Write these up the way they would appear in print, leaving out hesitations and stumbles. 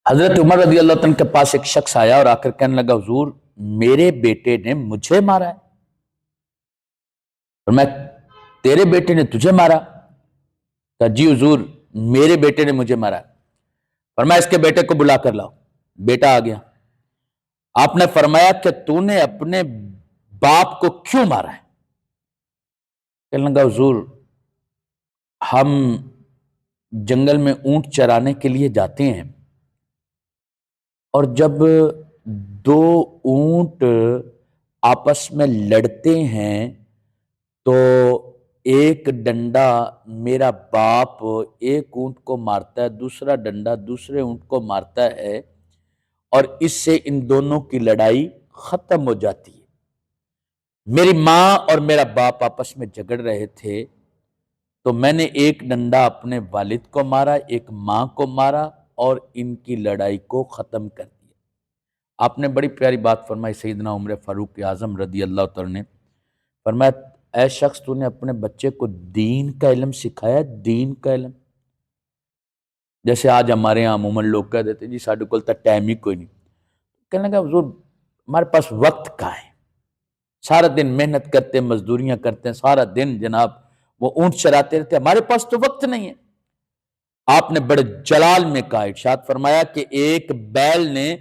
حضرت عمر رضی اللہ عنہ کے پاس ایک شخص آیا اور آ کر کہنے لگا حضور میرے بیٹے نے مجھے مارا ہے۔ اور میں تیرے بیٹے نے تجھے مارا؟ کہا جی حضور میرے بیٹے نے مجھے مارا ہے۔ فرمایا اس کے بیٹے کو بلا کر لاؤ۔ بیٹا آ گیا۔ آپ نے فرمایا کہ تو نے اپنے باپ کو کیوں مارا ہے؟ کہنے لگا حضور ہم جنگل میں اونٹ چرانے کے لیے جاتے ہیں، اور جب دو اونٹ آپس میں لڑتے ہیں تو ایک ڈنڈا میرا باپ ایک اونٹ کو مارتا ہے، دوسرا ڈنڈا دوسرے اونٹ کو مارتا ہے، اور اس سے ان دونوں کی لڑائی ختم ہو جاتی ہے۔ میری ماں اور میرا باپ آپس میں جھگڑ رہے تھے، تو میں نے ایک ڈنڈا اپنے والد کو مارا، ایک ماں کو مارا، اور ان کی لڑائی کو ختم کر دیا۔ آپ نے بڑی پیاری بات فرمائی سیدنا عمر فاروق اعظم رضی اللہ تعالیٰ نے فرمایا اے شخص تو نے اپنے بچے کو دین کا علم سکھایا، دین کا علم۔ جیسے آج ہمارے یہاں عموماً لوگ کہہ دیتے جی ساڈے کول تاں ٹائم ہی کوئی نہیں۔ کہنے لگا حضور ہمارے پاس وقت کہاں ہے؟ سارا دن محنت کرتے ہیں، مزدوریاں کرتے ہیں، سارا دن جناب وہ اونٹ چراتے رہتے ہیں، ہمارے پاس تو وقت نہیں ہے۔ آپ نے بڑے جلال میں کہا، ارشاد فرمایا کہ ایک بیل نے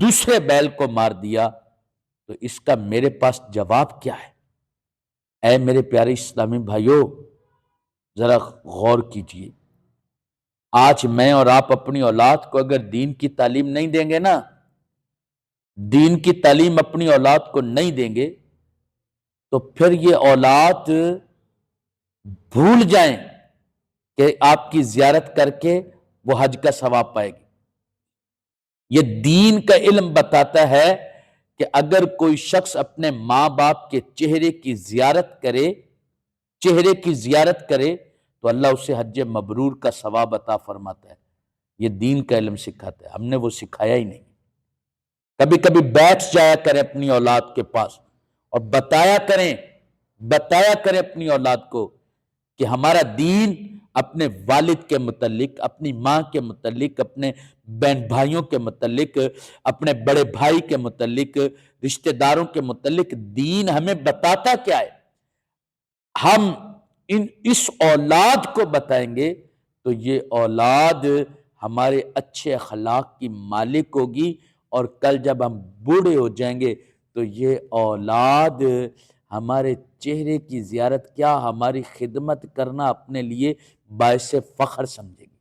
دوسرے بیل کو مار دیا تو اس کا میرے پاس جواب کیا ہے؟ اے میرے پیارے اسلامی بھائیوں ذرا غور کیجئے، آج میں اور آپ اپنی اولاد کو اگر دین کی تعلیم نہیں دیں گے نا، دین کی تعلیم اپنی اولاد کو نہیں دیں گے تو پھر یہ اولاد بھول جائیں کہ آپ کی زیارت کر کے وہ حج کا ثواب پائے گی۔ یہ دین کا علم بتاتا ہے کہ اگر کوئی شخص اپنے ماں باپ کے چہرے کی زیارت کرے تو اللہ اسے حج مبرور کا ثواب عطا فرماتا ہے۔ یہ دین کا علم سکھاتا ہے، ہم نے وہ سکھایا ہی نہیں۔ کبھی کبھی بیٹھ جایا کریں اپنی اولاد کے پاس اور بتایا کریں اپنی اولاد کو کہ ہمارا دین اپنے والد کے متعلق، اپنی ماں کے متعلق، اپنے بہن بھائیوں کے متعلق، اپنے بڑے بھائی کے متعلق، رشتہ داروں کے متعلق دین ہمیں بتاتا کیا ہے۔ ہم اس اولاد کو بتائیں گے تو یہ اولاد ہمارے اچھے اخلاق کی مالک ہوگی، اور کل جب ہم بوڑھے ہو جائیں گے تو یہ اولاد ہمارے چہرے کی زیارت کیا، ہماری خدمت کرنا اپنے لیے باعث فخر سمجھے گی۔